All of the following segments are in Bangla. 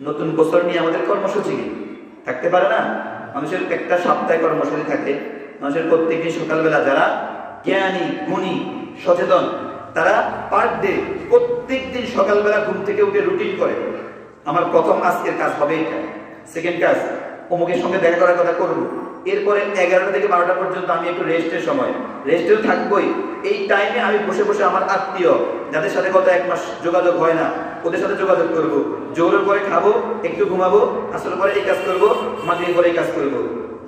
নতুন বছর নিয়ে আমাদের কর্মসূচি কি থাকতে পারে না? মানুষের একটা সপ্তাহে কর্মসূচি থাকে। মানুষের প্রত্যেকদিন সকালবেলা যারা জ্ঞানী, গুণী, সচেতন, তারা পার ডে প্রত্যেক দিন সকালবেলা ঘুম থেকে উঠে রুটিন করে, আমার প্রথম আজকের কাজ হবে এটা, সেকেন্ড কাজ অমুকের সঙ্গে দেখা করার কথা করবো, এরপরে 11টা থেকে 12টা পর্যন্ত আমি একটু রেস্টের সময়, রেস্টেও থাকবোই। এই টাইমে আমি বসে বসে আমার আত্মীয় যাদের সাথে গত 1 মাস যোগাযোগ হয় না, ওদের সাথে যোগাযোগ করব। জোরের পরে খাবো, একটু ঘুমাবো, আসলে পরে এই কাজ করবো, মাগরিবের পরে এই কাজ করবো।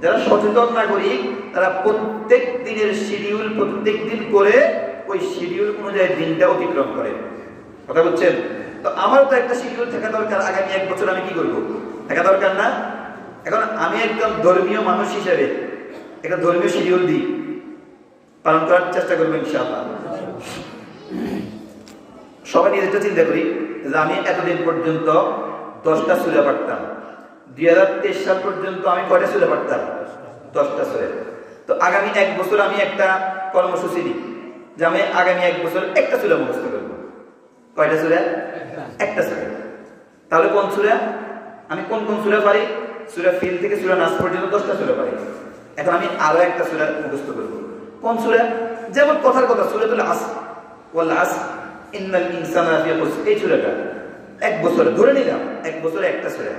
যারা সচেতন নাগরিক তারা প্রত্যেক দিনের শিডিউল প্রত্যেক দিন করে ওই শিডিউল অনুযায়ী দিনটা অতিক্রম করে। কথা বলছেন? তো আমারও তো একটা শিডিউল থাকা দরকার, আগামী 1 বছর আমি কি করব থাকা দরকার না? এখন আমি একদম ধর্মীয় মানুষ হিসেবে একটা ধর্মীয় শিডিউল দিই, পালন করার চেষ্টা করবো ইনশাআল্লাহ। সবাই নিজেরটা চিন্তা করি যে আমি এতদিন পর্যন্ত 10টা সূরা পড়তাম, 2023 সাল পর্যন্ত আমি কয়টা সূরা পড়তাম? 10টা সূরা। তো আগামী 1 বছর আমি একটা কর্মসূচি দিই যে আমি আগামী 1 বছর একটা সূরা মুখস্থ করবো। কয়টা সূরা? একটা সূরা। তাহলে কোন সূরা? আমি কোন কোন সূরা পারি? সূরা ফিল থেকে সূরা নাস পর্যন্ত 10টা সূরা পারি। এখন আমি আরো একটা সূরা মুখস্থ করব। কোন সূরা? যেমন কথার কথা সূরাতুল আসর, ওয়াল আসর ইন্নাল ইনসানা লাফি খুসর, এই সূরাটা 1 বছর ধরে নিলাম, 1 বছরে একটা সূরা।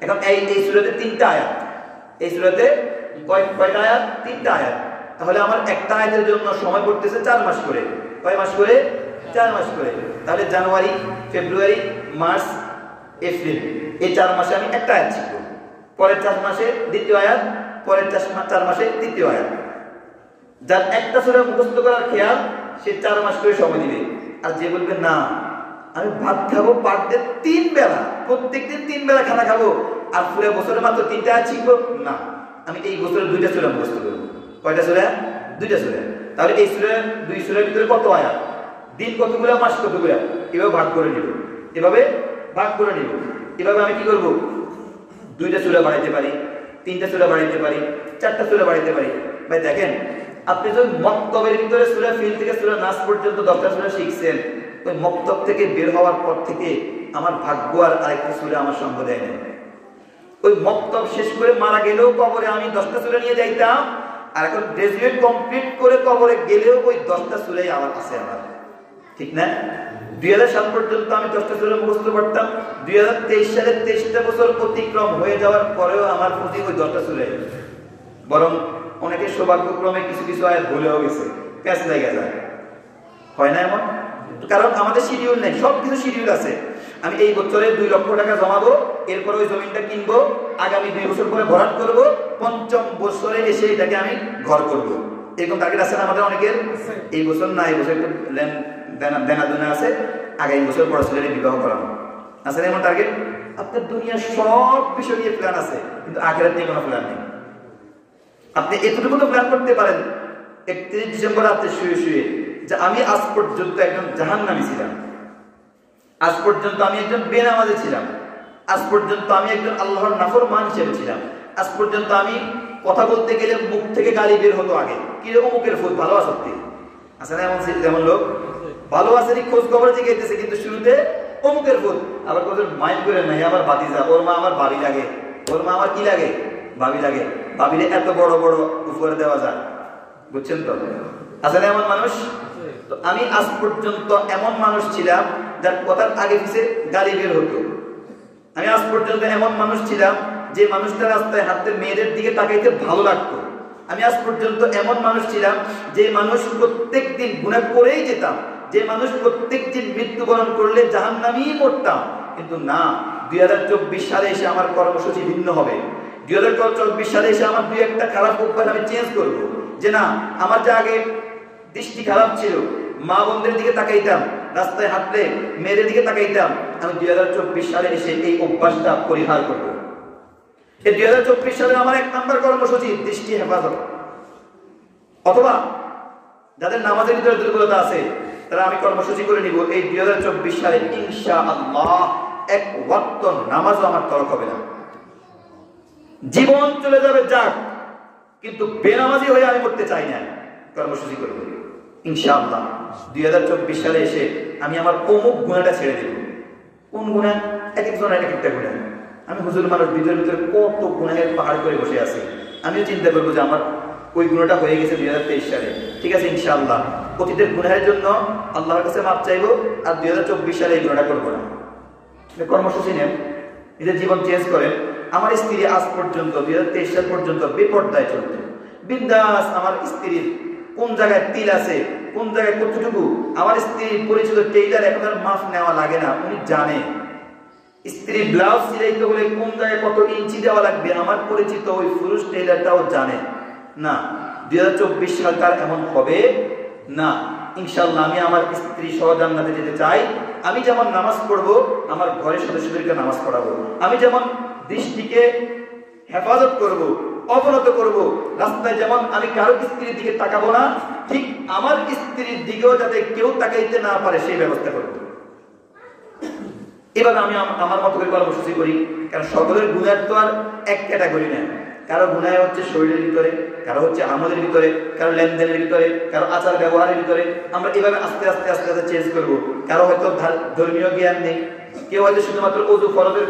এখন এই সূরাতে 3টা আয়াত, এই সূরাতে কয়টা আয়াত? 3টা আয়াত। তাহলে আমার একটা আয়াতের জন্য সময় পড়তেছে 4 মাস করে। কয় মাস করে? 4 মাস করে। তাহলে জানুয়ারি, ফেব্রুয়ারি, মার্চ, এপ্রিল, এই 4 মাসে আমি একটা আয়াত শিখব। পরের 4 মাসে দ্বিতীয় আয়াত, পরের 4 মাসে তৃতীয় আয়াত। যার একটা সূরা মুখস্থ করার খেয়াল, সে 4 মাস করে সময় দিবে। আর যে বলবে না আমি ভাত খাবো পার ডে 3 বেলা, প্রত্যেকদিন 3 বেলা খানা খাবো, আর পুরো বছরে মাত্র 3টা আয়াত শিখবো, না আমি এই বছরে 2টা সূরা মুখস্থ করবো। কয়টা সূরা? 2টা সূরা। তাহলে এই সূরা 2 সূরার ভিতরে কত আয়াত? দিন কতগুলো, মাস কতগুলো? এভাবে ভাগ করে নিব, এভাবে ভাগ করে নিব। এভাবে আমি কি করব? 2টা সূরা বাড়াইতে পারি, 3টা সূরা বাড়াইতে পারি, 4টা সূরা বাড়াইতে পারি। ভাই দেখেন, আপনি যদি মক্তবের ভিতরে সূরা ফিল থেকে সূরা নাস পর্যন্ত 10টা সূরা শিখছেন, ওই মক্তব থেকে বের হওয়ার পর থেকে আমার ভাগ্য আর আরেকটা সূরা আমার সঙ্গ দেয় না। ওই মক্তব শেষ করে মারা গেলেও কবরে আমি 10টা সূরা নিয়ে যাইতাম, আর এখন গ্রাজুয়েট কমপ্লিট করে কবরে গেলেও ওই 10টা সূরাই আমার কাছে আমার, ঠিক না? 2000 সাল পর্যন্ত আমি 10টা সূরা মুখস্থ করতাম, 2023 সালে 23টা বছর অতিক্রম হয়ে যাওয়ার পরেও আমার প্রতি ওই 10টা সূরাই। বরং অনেকে সৌভাগ্যক্রমে কিছু কিছু আয়াত ভুলেও গেছে, প্যাচ লেগে যায়, হয় না এমন? কারণ আমাদের শিডিউল নেই, সবকিছু শিডিউল আছে। আমি এই বছরে 2 লক্ষ টাকা জমাবো, এরপরে ওই জমিটা কিনবো, আগামী 2 বছর পরে ভরাট করবো, 5ম বছরে এসে এটাকে আমি ঘর করবো। এরকম টার্গেট আছে না আমাদের অনেকের? এই বছর না, এই বছর একটু দেনা দুনা আছে, আগামী বছর পড়াশোনার বিবাহ করানো আছে না এমন টার্গেট? আপনার দুনিয়ার সব বিষয় নিয়ে প্ল্যান আছে, কিন্তু আখিরাত নিয়ে কোনো প্ল্যান নেই। আপনি এতটুকু তো প্ল্যান করতে পারেন 31 ডিসেম্বর রাতে শুয়ে শুয়ে যে আমি আজ পর্যন্ত একজন জাহান্নামী ছিলাম, আজ পর্যন্ত আমি একজন বেনামাজি ছিলাম, আজ পর্যন্ত আমি একজন আল্লাহর নাফরমান হিসেবে ছিলাম, আজ পর্যন্ত আমি কথা বলতে গেলে মুখ থেকে গালি বের হতো আগে, কিরকম মুখের ফুল ভালো আসক্তি আছে না এমন? যেমন লোক ভালো আছে খোঁজ খবর জিজ্ঞাসা, কিন্তু শুরুতে অমুকের ফুল, আবার কোথাও মাইন্ড করে নাই, আবার বাতিজা, ওর মা আমার ভাবি লাগে, ওর মা আমার কি লাগে? ভাবি লাগে। ভাবিলে এত বড় বড় উপহার দেওয়া যায়, বুঝছেন তো? আছে না এমন মানুষ? তো আমি আজ পর্যন্ত এমন মানুষ ছিলাম যার কথার আগে পিছে গালি বের হতো। আমি আজ পর্যন্ত এমন মানুষ ছিলাম যে মানুষটা রাস্তায় হাঁটতে মেয়েদের দিকে তাকাইতে ভালো লাগতো। আমি আজ পর্যন্ত এমন মানুষ ছিলাম যে মানুষ প্রত্যেক দিন গুনাহ করেই যেতাম, যে মানুষ প্রত্যেক দিন মৃত্যুবরণ করলে জাহান্নামেই মরতাম। কিন্তু না, 2024 সালে এসে আমার কর্মসূচি ভিন্ন হবে। 2024 সালে এসে আমার 2-1টা খারাপ অভ্যাস আমি চেঞ্জ করব। যে না, আমার যে আগে দৃষ্টি খারাপ ছিল, মা বোনদের দিকে তাকাইতাম, রাস্তায় হাঁটলে মেয়েদের দিকে তাকাইতাম, আমি 2024 সালে এসে এই অভ্যাসটা পরিহার করব। এই 2024 সালে আমার 1 নম্বর কর্মসূচি দৃষ্টি হেফাজত। অথবা যাদের নামাজের ভিতরে দুর্বলতা আছে, তারা আমি কর্মসূচি করে নিব এই 2024 সালে ইনশাআল্লাহ 1 ওয়াক্ত নামাজও আমার তরক হবে না। জীবন চলে যাবে যাক, কিন্তু বেনামাজি হয়ে আমি করতে চাই না। কর্মসূচি করব ইনশাআল্লাহ 2024 সালে এসে আমি আমার অমুক গুনাহটা ছেড়ে দেব। কোন গুনাহ? এক একজনের এক একটা গুনাহ। আমি হুজুর মানুষ ভিতরে ভিতরে কত গুনাহের পাহাড় করে বসে আছি, আমিও চিন্তা করবো যে আমার ওই গুণটা হয়ে গেছে 2023 সালে। ঠিক আছে, ইনশাআল্লাহ অতীতের গুনাহের জন্য আল্লাহর কাছে মাপ চাইবো, আর 2024 সালে এই গুণাটা করবো না। কর্মসূচি নেন, নিজের জীবন চেঞ্জ করেন। আমার স্ত্রী আজ পর্যন্ত 2023 সাল পর্যন্ত বেপর্দায় চলত, বিন্দাস। আমার স্ত্রীর কোন জায়গায় তিল আছে, কোন জায়গায় কতটুকু, আমার স্ত্রীর পরিচিত টেইলার এখন আর মাপ নেওয়া লাগে না, উনি জানে। স্ত্রী ব্লাউজ সিলাইতে হলে কোন জায়গায় কত ইঞ্চি দেওয়া লাগবে, আমার পরিচিত ওই পুরুষ টেইলারটাও জানে না। 2024 সাল তার এমন হবে না ইনশাআল্লাহ। আমি আমার স্ত্রী সহ জান্নাতে যেতে চাই। আমি যেমন নামাজ পড়বো, আমার ঘরের সদস্যদেরকে নামাজ পড়াবো। আমি যেমন দৃষ্টিকে হেফাজত করব, অবনত করব, রাস্তায় যেমন আমি কারো স্ত্রীর দিকে তাকাবো না, ঠিক আমার স্ত্রীর দিকেও যাতে কেউ তাকাইতে না পারে সেই ব্যবস্থা করব। এভাবে আমি আমার মতো করে কর্মসূচি করি। কারণ সকলের গুনাহ তো আর এক ক্যাটাগরি না। কারো গুনাহ হচ্ছে শরীরের ভিতরে, কারো হচ্ছে আমলের ভিতরে, কারো লেনদেনের ভিতরে, কারো আচার ব্যবহারের ভিতরে। আমরা এভাবে আস্তে আস্তে আস্তে আস্তে চেঞ্জ করব। কারো হয়তো ধর্মীয় জ্ঞান নেই, কেউ হয়তো শুধুমাত্র ওযু ফরজের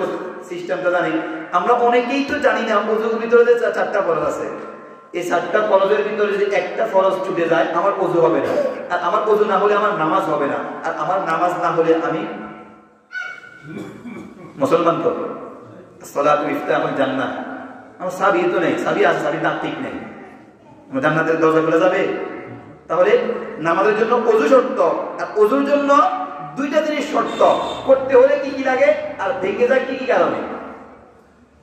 সিস্টেমটা জানি। আমরা অনেকেই তো জানি না ওযুর ভিতরে যে 4টা ফরজ আছে। এই 4টা ফরজের ভিতরে যদি একটা ফরজ ছুটে যায়, আমার ওযু হবে না, আর আমার ওযু না হলে আমার নামাজ হবে না, আর আমার নামাজ না হলে আমি মুসলমান তো। সালাতু ইফতাহুল জান্নাহ, আমার সাবি তো নেই, সাবি আছে, সাবি দাঁত ঠিক নেই, জান্নাতের দরজা খুলে যাবে? তাহলে নামাজের জন্য ওযু শর্ত, আর ওযুর জন্য 2টা জিনিস শর্ত করতে হলে কি কি লাগে, আর ভেঙে যায় কি কি কারণে।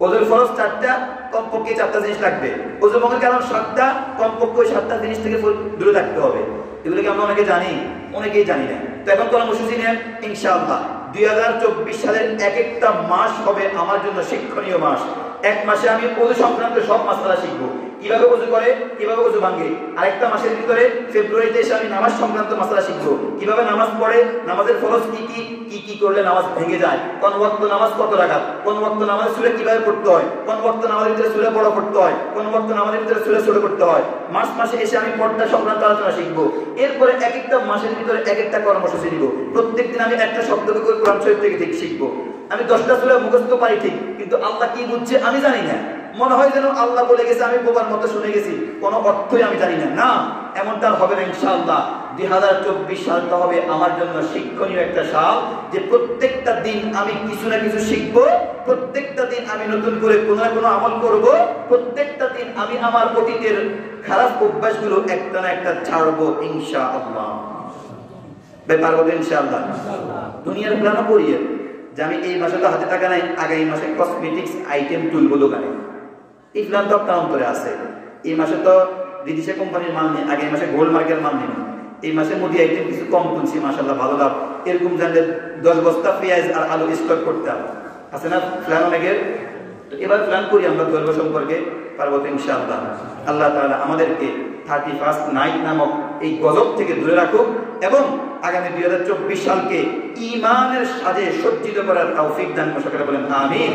ওযুর ফরজ 4টা, কমপক্ষে 4টা জিনিস লাগবে। ওযু ভঙ্গের কারণ 7টা, কমপক্ষে 7টা জিনিস থেকে দূরে থাকতে হবে। এগুলো কি আমরা অনেকে জানি? অনেকেই জানি না। তো এখন কর্মসূচি নেন ইনশাআল্লাহ। 2024 সালের এক একটা মাস হবে আমার জন্য শিক্ষণীয় মাস। এক মাসে আমি ওযু সংক্রান্ত সব মাসআলা শিখবো, কিভাবে ওযু করে, কিভাবে ওযু ভাঙে। আরেকটা মাসের ভিতরে ফেব্রুয়ারিতে এসে আমি নামাজ সংক্রান্ত মাসআলা শিখবো, কিভাবে নামাজ পড়ে, নামাজের ফরজ কি কি করলে নামাজ ভেঙে যায়, কোন ওয়াক্ত নামাজ কত রাকাত, কোন ওয়াক্ত নামাজের সূরা কিভাবে পড়তে হয়, কোন ওয়াক্ত নামাজের ভিতরে সূরা বড় পড়তে হয়, কোন ওয়াক্ত নামাজের ভিতরে সূরা ছোট করতে হয়। মার্চ মাসে এসে আমি পর্দা সংক্রান্ত আলোচনা শিখবো। এরপরে এক একটা মাসের ভিতরে এক একটা কর্মসূচি নিব। প্রত্যেকদিন আমি একটা শব্দ করে কোরআন শরীফ থেকে ঠিক শিখবো। আমি 10টা সূরা মুখস্থ পারি ঠিক, কিন্তু আল্লাহ কি বুঝছে আমি জানি না। মনে হয় যেন আল্লাহ বলে গেছে, আমি বোবার মতো শুনে গেছি, কোনো অর্থই আমি জানি না। না, এমনটা হবে না ইনশাআল্লাহ। 2024 সালটা হবে আমার জন্য শিক্ষণীয় একটা সাল, যে প্রত্যেকটা দিন আমি কিছু না কিছু শিখবো, প্রত্যেকটা দিন আমি নতুন করে কোনো না কোনো আমল করব, প্রত্যেকটা দিন আমি আমার অতীতের খারাপ অভ্যাসগুলো একটা না একটা ছাড়বো ইনশাআল্লাহ। ব্যাপার হবে ইনশাআল্লাহ। দুনিয়ার প্ল্যানও করিয়ে যে আমি এই মাসে তো হাতে টাকা নাই, আগামী মাসে কসমেটিক্স আইটেম তুলবো দোকানে, এই প্ল্যান তো আপনার অন্তরে আছে। এই মাসে তো বিদেশি কোম্পানির মাল নেই, আগামী মাসে গোল্ড মার্কের মাল নেই, এই মাসে মুদি আইটেম কিছু কম তুলছি, মাশাআল্লাহ ভালো লাভ। এরকম জানলে 10 বস্তা পেঁয়াজ আর আলু স্টক করতাম, আছে না প্ল্যান অনেকের। তো এবার প্ল্যান করি আমরা ধর্ম সম্পর্কে, পারবো তো ইনশাআল্লাহ। আল্লাহ তাআলা আমাদেরকে 31st নাইট নামক এই গজব থেকে দূরে রাখুক, এবং আগামী 2024 সালকে ঈমানের সাজে সজ্জিত করার তৌফিক দান করুন। সকলে বলেন আমিন।